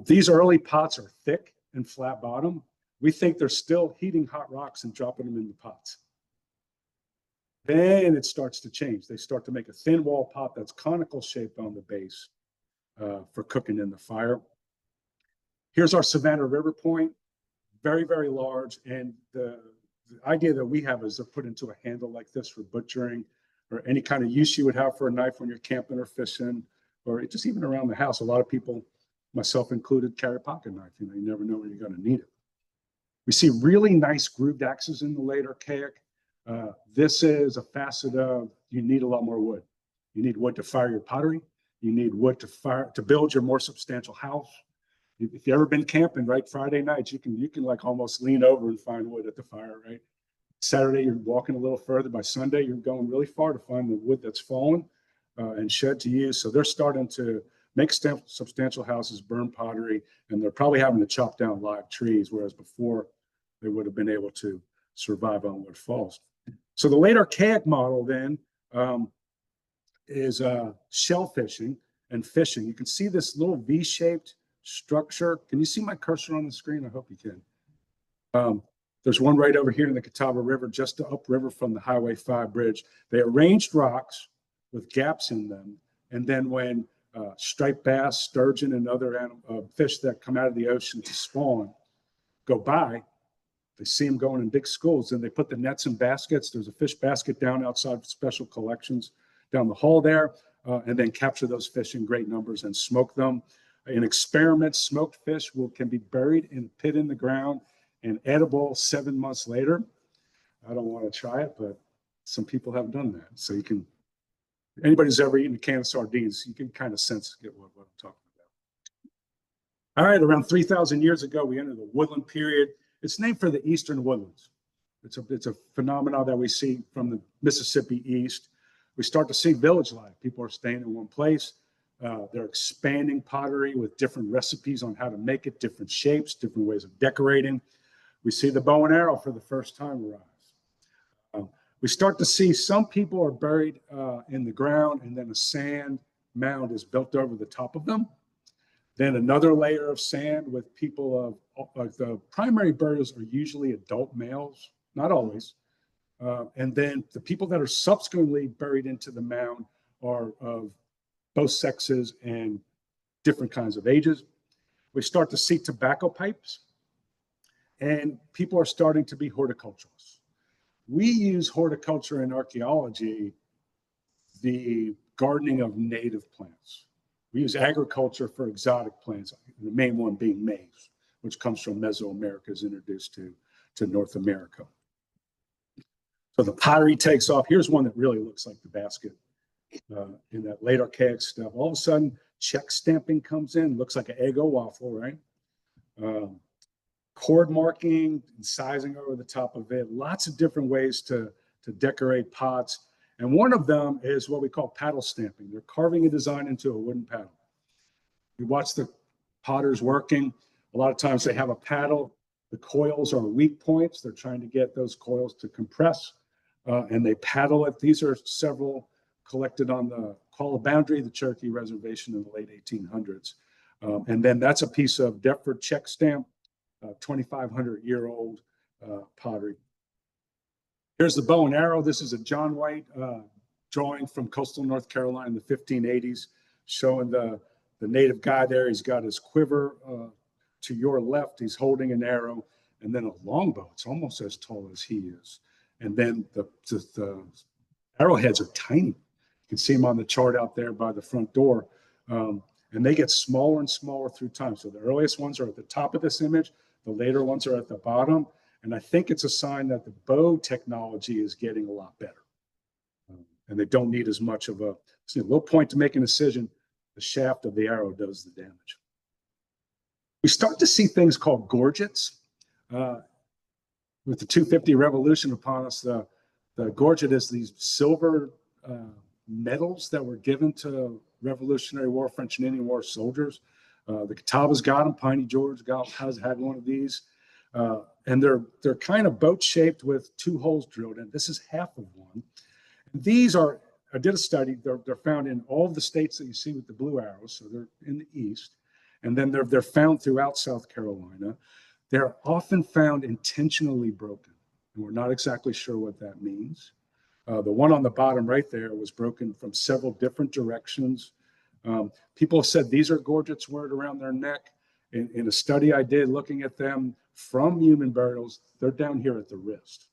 These early pots are thick and flat bottom. We think they're still heating hot rocks and dropping them in the pots. Then it starts to change. They start to make a thin wall pot that's conical shaped on the base for cooking in the fire. Here's our Savannah River Point, very, very large. And the idea that we have is they're put into a handle like this for butchering or any kind of use you would have for a knife when you're camping or fishing, or just even around the house. A lot of people, myself included, carry a pocket knife. You never know when you're going to need it. We see really nice grooved axes in the late Archaic. This is a facet of you need a lot more wood. You need wood to fire your pottery. You need wood to build your more substantial house. If you've ever been camping, right, Friday nights, you can like almost lean over and find wood at the fire, right? Saturday, you're walking a little further. By Sunday, you're going really far to find the wood that's fallen and shed to use. So they're starting to make substantial houses, burn pottery, and they're probably having to chop down live trees, whereas before they would have been able to survive on what falls. So the late Archaic model then is shell fishing and fishing. You can see this little V-shaped structure. Can you see my cursor on the screen? I hope you can. There's one right over here in the Catawba River, just upriver from the Highway 5 bridge. They arranged rocks with gaps in them. And then when striped bass, sturgeon, and other fish that come out of the ocean to spawn go by, they see them going in big schools, and they put the nets in baskets. There's a fish basket down outside special collections down the hall there, and then capture those fish in great numbers and smoke them. In experiments, smoked fish can be buried in a pit in the ground and edible 7 months later. I don't want to try it, but some people have done that. So you can, anybody who's ever eaten a can of sardines, you can kind of get what I'm talking about. All right, around 3,000 years ago, we entered the Woodland period. It's named for the eastern woodlands. It's a phenomenon that we see from the Mississippi east. We start to see village life. People are staying in one place. They're expanding pottery with different recipes on how to make it, different shapes, different ways of decorating. We see the bow and arrow for the first time arise. We start to see some people are buried in the ground, and then a sand mound is built over the top of them. Then another layer of sand with people of the primary burials are usually adult males, not always. And then the people that are subsequently buried into the mound are of both sexes and different kinds of ages. We start to see tobacco pipes, and people are starting to be horticulturalists. We use horticulture in archaeology, the gardening of native plants. We use agriculture for exotic plants, the main one being maize, which comes from Mesoamerica, is introduced to North America. So the pottery takes off. Here's one that really looks like the basket in that late Archaic stuff. All of a sudden, check stamping comes in, looks like an Eggo waffle, right? Cord marking and sizing over the top of it. Lots of different ways to decorate pots. And one of them is what we call paddle stamping. They're carving a design into a wooden paddle. You watch the potters working. A lot of times they have a paddle. The coils are weak points. They're trying to get those coils to compress, and they paddle it. These are several collected on the Call of Boundary, the Cherokee Reservation in the late 1800s. And then that's a piece of Deptford check stamp, 2,500-year-old pottery. Here's the bow and arrow. This is a John White drawing from coastal North Carolina in the 1580s, showing the native guy there. He's got his quiver to your left. He's holding an arrow, and then a longbow. It's almost as tall as he is. And then the arrowheads are tiny. You can see them on the chart out there by the front door. And they get smaller and smaller through time. So the earliest ones are at the top of this image. The later ones are at the bottom. And I think it's a sign that the bow technology is getting a lot better. And they don't need as much of a low point to make an incision. The shaft of the arrow does the damage. We start to see things called gorgets. With the 250 revolution upon us, the gorget is these silver medals that were given to Revolutionary War, French and Indian War soldiers. The Catawba's got them. Piney George has had one of these. And they're kind of boat shaped with two holes drilled in. This is half of one. And these are, I did a study, they're found in all of the states that you see with the blue arrows. So they're in the east. And then they're found throughout South Carolina. They're often found intentionally broken. And we're not exactly sure what that means. The one on the bottom right there was broken from several different directions. People have said these are gorgets wearing around their neck. In a study I did looking at them from human burials, they're down here at the wrist.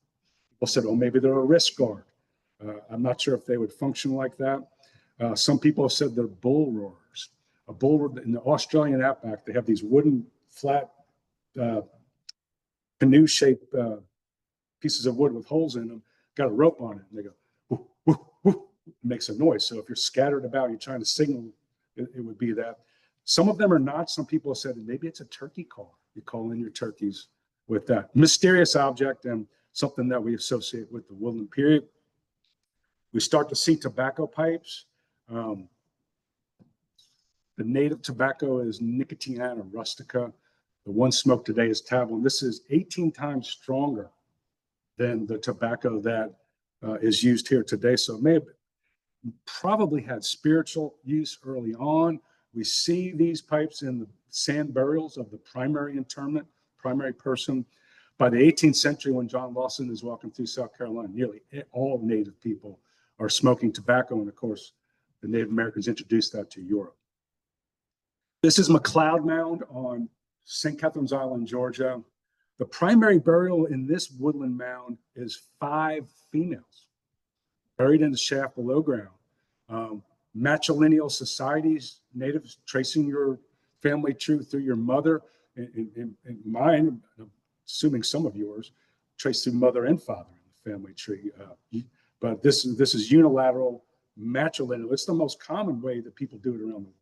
People said, oh, maybe they're a wrist guard. I'm not sure if they would function like that. Some people have said they're bull roarers. A bull in the Australian outback, they have these wooden flat canoe-shaped pieces of wood with holes in them, got a rope on it, and they go, whoo, whoo, whoo. It makes a noise. So if you're scattered about, you're trying to signal, it would be that. Some of them are not. Some people have said maybe it's a turkey call. You call in your turkeys with that mysterious object and something that we associate with the Woodland period. We start to see tobacco pipes. The native tobacco is Nicotiana rustica. The one smoked today is Tablin. This is 18 times stronger than the tobacco that is used here today. So it may have probably had spiritual use early on. We see these pipes in the sand burials of the primary interment, primary person. By the 18th century, when John Lawson is walking through South Carolina, nearly all native people are smoking tobacco. And of course, the Native Americans introduced that to Europe. This is McLeod Mound on St. Catherine's Island, Georgia. The primary burial in this woodland mound is 5 females buried in the shaft below ground. Matrilineal societies, natives tracing your family tree through your mother. In mine, assuming some of yours, trace through mother and father in the family tree. But this is unilateral matrilineal. It's the most common way that people do it around the world.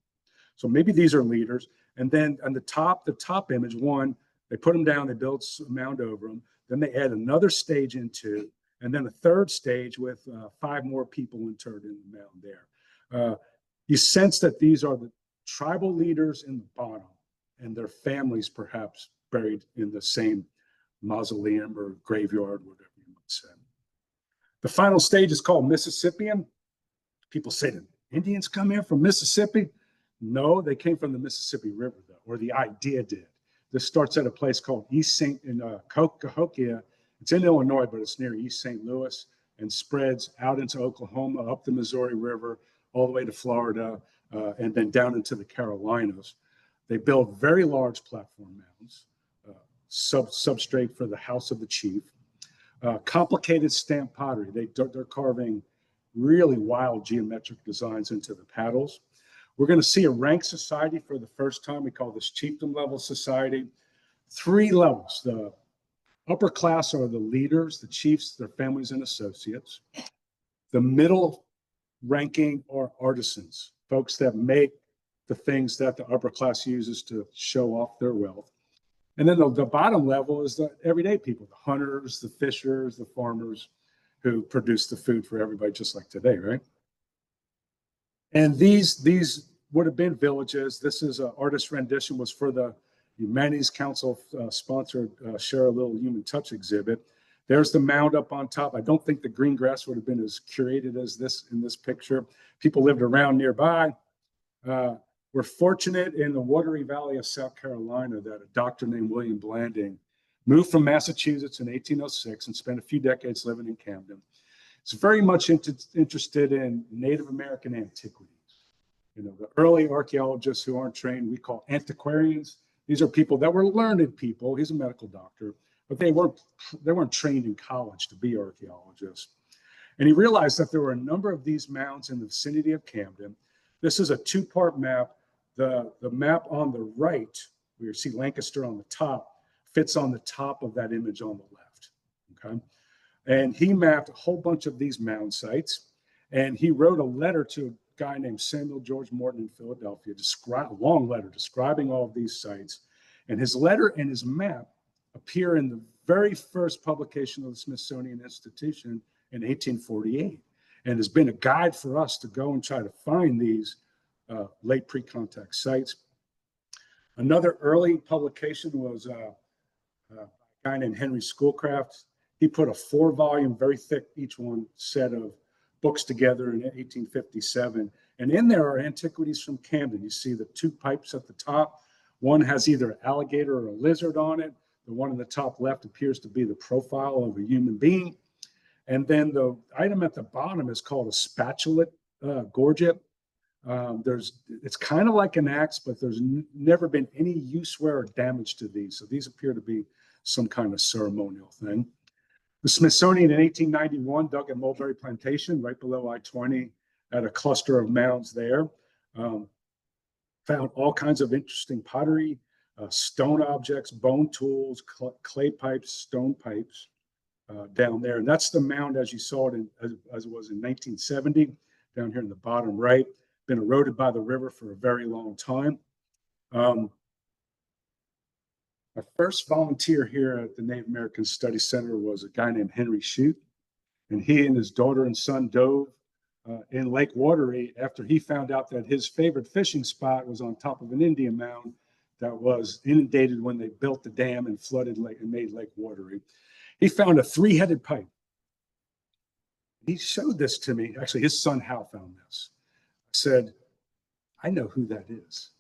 So maybe these are leaders. And then on the top image, one, they put them down, they build a mound over them. Then they add another stage into, and then a third stage with 5 more people interred in the mound there. You sense that these are the tribal leaders in the bottom and their families perhaps buried in the same mausoleum or graveyard, whatever you might say. The final stage is called Mississippian. People say that Indians come here from Mississippi. No, they came from the Mississippi River, though, or the idea did. This starts at a place called East St. in Cahokia. It's in Illinois, but it's near East St. Louis, and spreads out into Oklahoma, up the Missouri River, all the way to Florida, and then down into the Carolinas. They build very large platform mounds, substrate for the house of the chief. Complicated stamped pottery. They're carving really wild geometric designs into the paddles. We're going to see a rank society for the first time. We call this chiefdom level society. 3 levels. The upper class are the leaders, the chiefs, their families and associates. The middle ranking are artisans, folks that make the things that the upper class uses to show off their wealth. And then the bottom level is the everyday people, the hunters, the fishers, the farmers who produce the food for everybody, just like today, right? And these would have been villages. This is an artist rendition, was for the Humanities Council sponsored Share a Little Human Touch exhibit. There's the mound up on top. I don't think the green grass would have been as curated as this in this picture. People lived around nearby. We're fortunate in the watery valley of South Carolina that a doctor named William Blanding moved from Massachusetts in 1806 and spent a few decades living in Camden. He's very much interested in Native American antiquities. You know, the early archaeologists who aren't trained, we call antiquarians. These are people that were learned people. He's a medical doctor, but they weren't trained in college to be archaeologists. And he realized that there were a number of these mounds in the vicinity of Camden. This is a 2-part map. The map on the right, where you see Lancaster on the top, fits on the top of that image on the left, okay? And he mapped a whole bunch of these mound sites, and he wrote a letter to a guy named Samuel George Morton in Philadelphia, a long letter describing all of these sites. And his letter and his map appear in the very first publication of the Smithsonian Institution in 1848, and has been a guide for us to go and try to find these late pre-contact sites. Another early publication was a guy named Henry Schoolcraft. He put a 4-volume, very thick, each one set of books together in 1857. And in there are antiquities from Camden. You see the 2 pipes at the top. One has either an alligator or a lizard on it. The one in the top left appears to be the profile of a human being. And then the item at the bottom is called a spatulate gorget. It's kind of like an axe, but there's never been any use, wear, or damage to these. So these appear to be some kind of ceremonial thing. The Smithsonian in 1891 dug at Mulberry Plantation, right below I-20, at a cluster of mounds there. Found all kinds of interesting pottery, stone objects, bone tools, clay pipes, stone pipes down there. And that's the mound as you saw it as it was in 1970, down here in the bottom right. Been eroded by the river for a very long time. My first volunteer here at the Native American Study Center was a guy named Henry Shute, and he and his daughter and son dove in Lake Wateree after he found out that his favorite fishing spot was on top of an Indian mound that was inundated when they built the dam and flooded Lake and made Lake Wateree. He found a 3-headed pipe. He showed this to me. Actually, his son Hal found this. I said, I know who that is.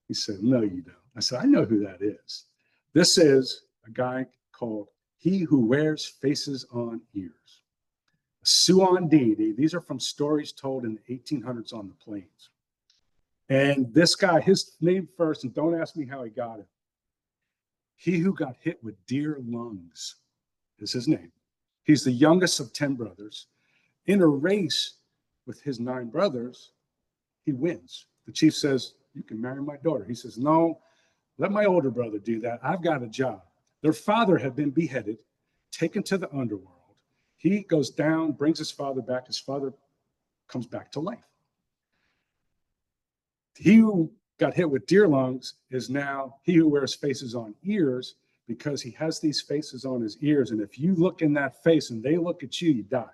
He said, no, you don't. I said, I know who that is. This is a guy called He Who Wears Faces on Ears. A Siouan deity. These are from stories told in the 1800s on the plains. And this guy, his name first, and don't ask me how he got it. He who got hit with deer lungs is his name. He's the youngest of 10 brothers. In a race with his 9 brothers, he wins. The chief says, you can marry my daughter. He says, no, let my older brother do that. I've got a job. Their father had been beheaded, taken to the underworld. He goes down, brings his father back. His father comes back to life. He who got hit with deer lungs is now he who wears faces on ears, because he has these faces on his ears. And if you look in that face and they look at you, you die.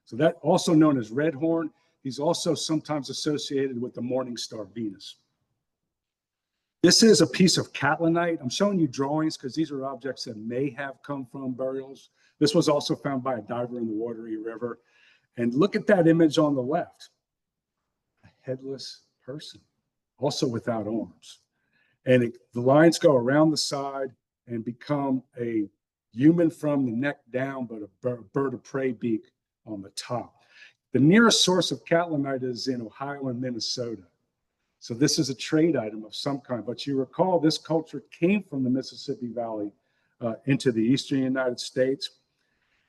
So that also known as red horn. He's also sometimes associated with the morning star Venus. This is a piece of catlinite. I'm showing you drawings because these are objects that may have come from burials. This was also found by a diver in the Wateree River. And look at that image on the left. A headless person, also without arms. And the lines go around the side and become a human from the neck down, but a bird of prey beak on the top. The nearest source of catlinite is in Ohio and Minnesota. So this is a trade item of some kind. But you recall this culture came from the Mississippi Valley into the eastern United States.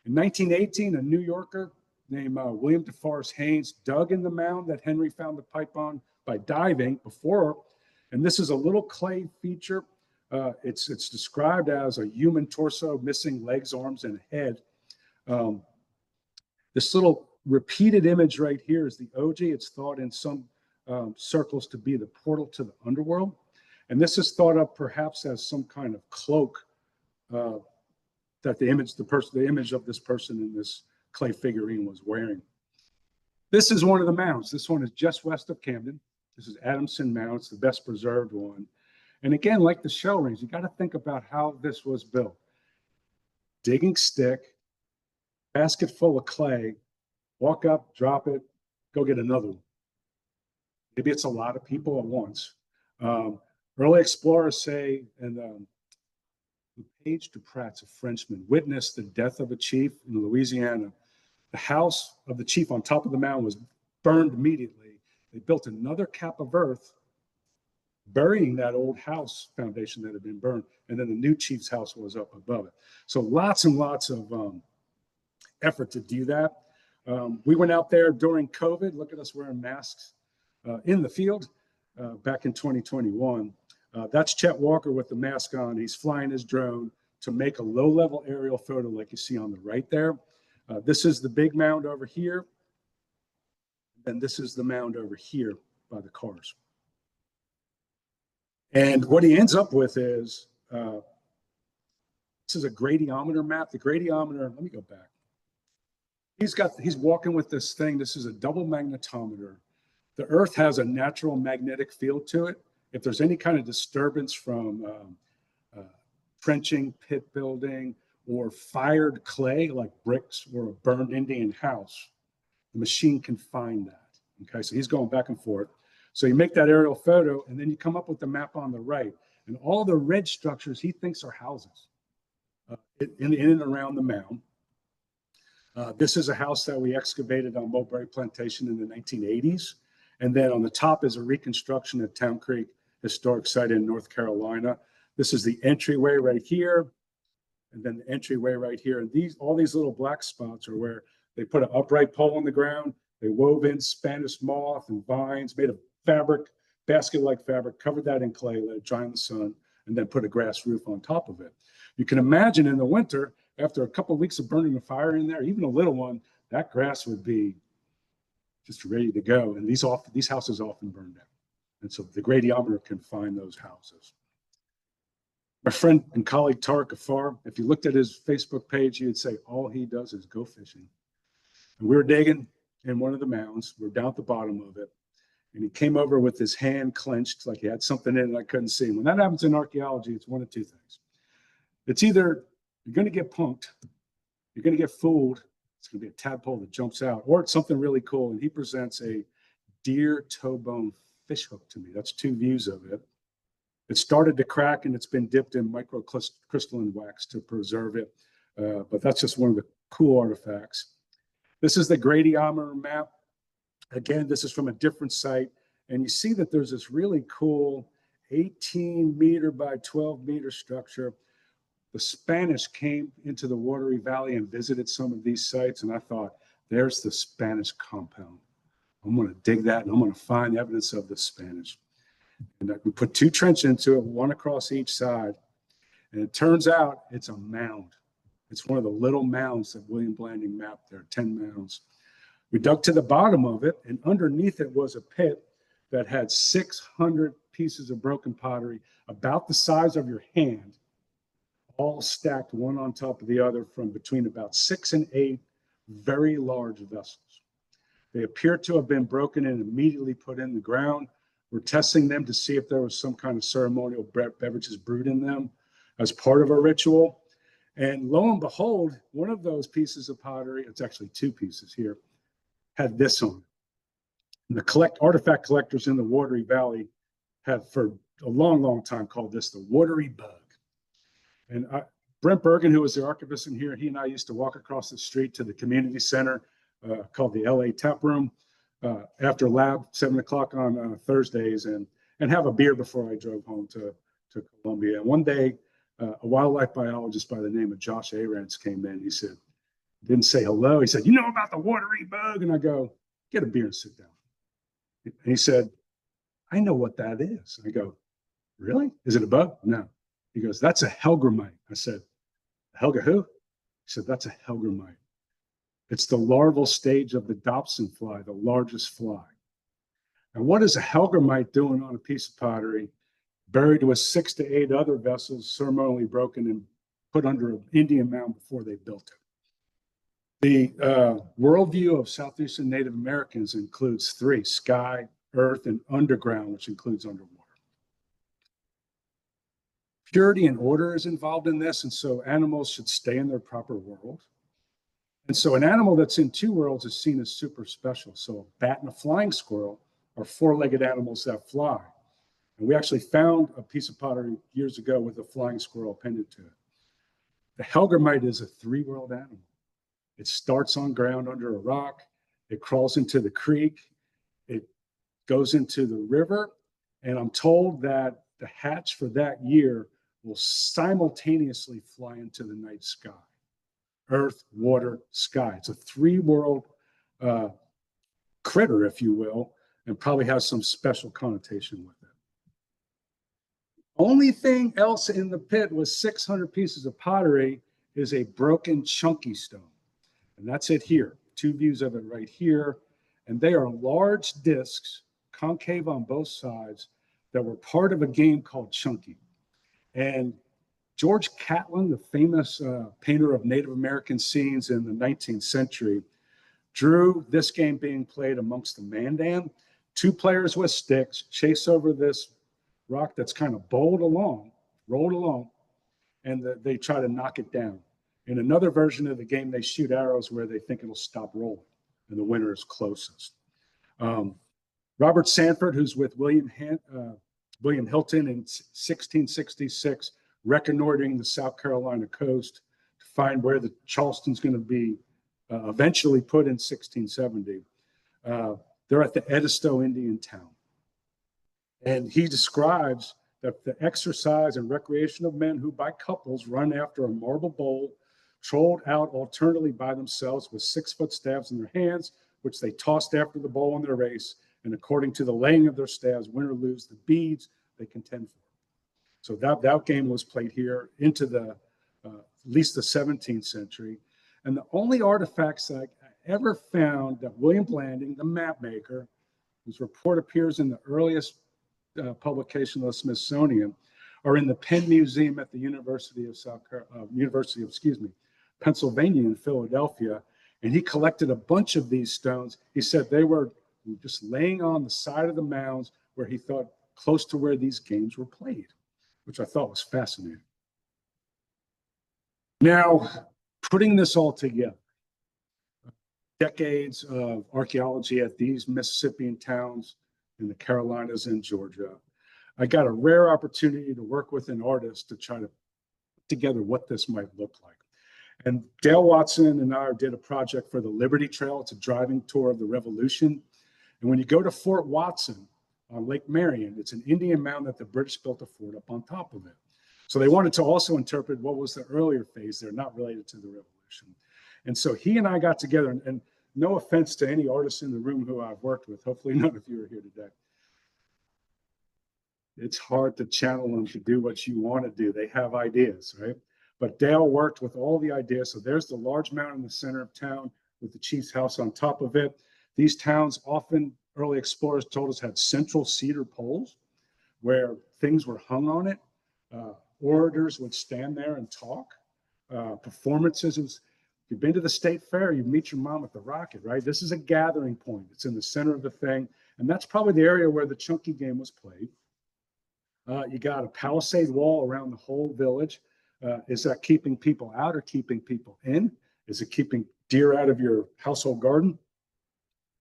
In 1918, a New Yorker named William DeForest Haynes dug in the mound that Henry found the pipe on by diving before. And this is a little clay feature. It's described as a human torso, missing legs, arms, and a head. This little repeated image right here is the Oji. It's thought in some circles to be the portal to the underworld. And this is thought of perhaps as some kind of cloak that the image of this person in this clay figurine was wearing. This is one of the mounds. This one is just west of Camden. This is Adamson Mound. It's the best preserved one. And again, like the shell rings, you got to think about how this was built. Digging stick, basket full of clay, walk up, drop it, go get another one. Maybe it's a lot of people at once. Early explorers say, and Page Duprat's a Frenchman, witnessed the death of a chief in Louisiana. The house of the chief on top of the mound was burned immediately. They built another cap of earth, burying that old house foundation that had been burned, and then the new chief's house was up above it. So lots and lots of effort to do that. We went out there during COVID. Look at us wearing masks in the field back in 2021. That's Chet Walker with the mask on. He's flying his drone to make a low-level aerial photo like you see on the right there. This is the big mound over here. And this is the mound over here by the cars. And what he ends up with is, this is a gradiometer map. The gradiometer, let me go back. He's walking with this thing. This is a double magnetometer. The Earth has a natural magnetic field to it. If there's any kind of disturbance from trenching, pit building, or fired clay like bricks or a burned Indian house, the machine can find that. Okay, so he's going back and forth. So you make that aerial photo, and then you come up with the map on the right. And all the red structures he thinks are houses in and around the mound. This is a house that we excavated on Mulberry Plantation in the 1980s. And then on the top is a reconstruction at Town Creek Historic Site in North Carolina. This is the entryway right here, and then the entryway right here. And all these little black spots are where they put an upright pole in the ground. They wove in Spanish moss and vines, made of fabric, basket-like fabric, covered that in clay, let it dry in the sun, and then put a grass roof on top of it. You can imagine in the winter, after a couple of weeks of burning a fire in there, even a little one, that grass would be just ready to go. And these houses often burn down. And so the gradiometer can find those houses. My friend and colleague Tariq Afar, if you looked at his Facebook page, you'd say all he does is go fishing. And we were digging in one of the mounds. We're down at the bottom of it. And he came over with his hand clenched, like he had something in it I couldn't see. When that happens in archaeology, it's one of two things. It's either you're going to get punked, you're going to get fooled, it's going to be a tadpole that jumps out, or it's something really cool. And he presents a deer toe bone fish hook to me. That's two views of it. It started to crack and it's been dipped in microcrystalline wax to preserve it. But that's just one of the cool artifacts. This is the gradiometer map. Again, this is from a different site. And you see that there's this really cool 18 meter by 12 meter structure. The Spanish came into the Watery Valley and visited some of these sites. And I thought, there's the Spanish compound. I'm going to dig that and I'm going to find evidence of the Spanish. And we put two trenches into it, one across each side. And it turns out it's a mound. It's one of the little mounds that William Blanding mapped there, 10 mounds. We dug to the bottom of it, and underneath it was a pit that had 600 pieces of broken pottery about the size of your hand, all stacked one on top of the other from between about 6 and 8 very large vessels. They appear to have been broken and immediately put in the ground. We're testing them to see if there was some kind of ceremonial beverages brewed in them as part of a ritual. And lo and behold, one of those pieces of pottery, it's actually two pieces here, had this on it. And the artifact collectors in the Watery Valley have for a long, long time called this the watery bug. And Brent Bergen, who was the archivist in here, he and I used to walk across the street to the community center called the LA Tap Room after lab, 7 o'clock on Thursdays, and have a beer before I drove home to Columbia. And one day, a wildlife biologist by the name of Josh Arantz came in. He said, didn't say hello. He said, you know about the watery bug? And I go, get a beer and sit down. And he said, I know what that is. I go, really? Is it a bug? No. He goes, that's a helgramite. I said, Helga who? He said, that's a helgramite. It's the larval stage of the Dobson fly, the largest fly. And what is a helgramite doing on a piece of pottery buried with 6 to 8 other vessels, ceremonially broken and put under an Indian mound before they built it? The worldview of Southeastern Native Americans includes 3: sky, earth, and underground, which includes underwater. Purity and order is involved in this, and so animals should stay in their proper world. And so an animal that's in 2 worlds is seen as super special. So a bat and a flying squirrel are 4-legged animals that fly. And we actually found a piece of pottery years ago with a flying squirrel appended to it. The helgramite is a 3-world animal. It starts on ground under a rock. It crawls into the creek. It goes into the river. And I'm told that the hatch for that year will simultaneously fly into the night sky. Earth, water, sky. It's a 3-world critter, if you will, and probably has some special connotation with it. Only thing else in the pit with 600 pieces of pottery is a broken chunky stone. And that's it here. 2 views of it right here. And they are large discs, concave on both sides, that were part of a game called Chunky. And George Catlin, the famous painter of Native American scenes in the 19th century, drew this game being played amongst the Mandan. 2 players with sticks chase over this rock that's kind of rolled along, and they try to knock it down. In another version of the game, they shoot arrows where they think it'll stop rolling, and the winner is closest. Robert Sanford, who's with William Hilton in 1666, reconnoitering the South Carolina coast to find where the Charleston's going to be eventually put in 1670. They're at the Edisto Indian town. And he describes that the exercise and recreation of men who by couples run after a marble bowl, trolled out alternately by themselves with 6-foot staves in their hands, which they tossed after the bowl in their race. And according to the laying of their staves, win or lose the beads they contend for. So that game was played here into the at least the 17th century. And the only artifacts that I ever found that William Blanding, the map maker, whose report appears in the earliest publication of the Smithsonian, are in the Penn Museum at the University of Pennsylvania in Philadelphia. And he collected a bunch of these stones. He said they were just laying on the side of the mounds where he thought close to where these games were played, which I thought was fascinating. Now, putting this all together, decades of archaeology at these Mississippian towns in the Carolinas and Georgia, I got a rare opportunity to work with an artist to try to put together what this might look like. And Dale Watson and I did a project for the Liberty Trail. It's a driving tour of the Revolution. And when you go to Fort Watson on Lake Marion, it's an Indian mound that the British built a fort up on top of it. So they wanted to also interpret what was the earlier phase there, not related to the Revolution. And so he and I got together, and no offense to any artists in the room who I've worked with, hopefully none of you are here today. It's hard to channel them to do what you want to do. They have ideas, right? But Dale worked with all the ideas. So there's the large mound in the center of town with the chief's house on top of it. These towns often, early explorers told us, had central cedar poles where things were hung on it. Orators would stand there and talk. Performances. If you've been to the state fair, you meet your mom at the Rocket, right? This is a gathering point. It's in the center of the thing. And that's probably the area where the chunky game was played. You got a palisade wall around the whole village. Is that keeping people out or keeping people in? Is it keeping deer out of your household garden?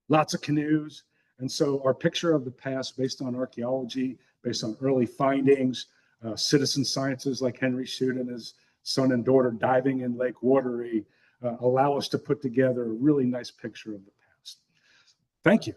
Lots of canoes. And so our picture of the past, based on archaeology, based on early findings, citizen sciences like Henry Shute and his son and daughter diving in Lake Wateree, allow us to put together a really nice picture of the past. Thank you.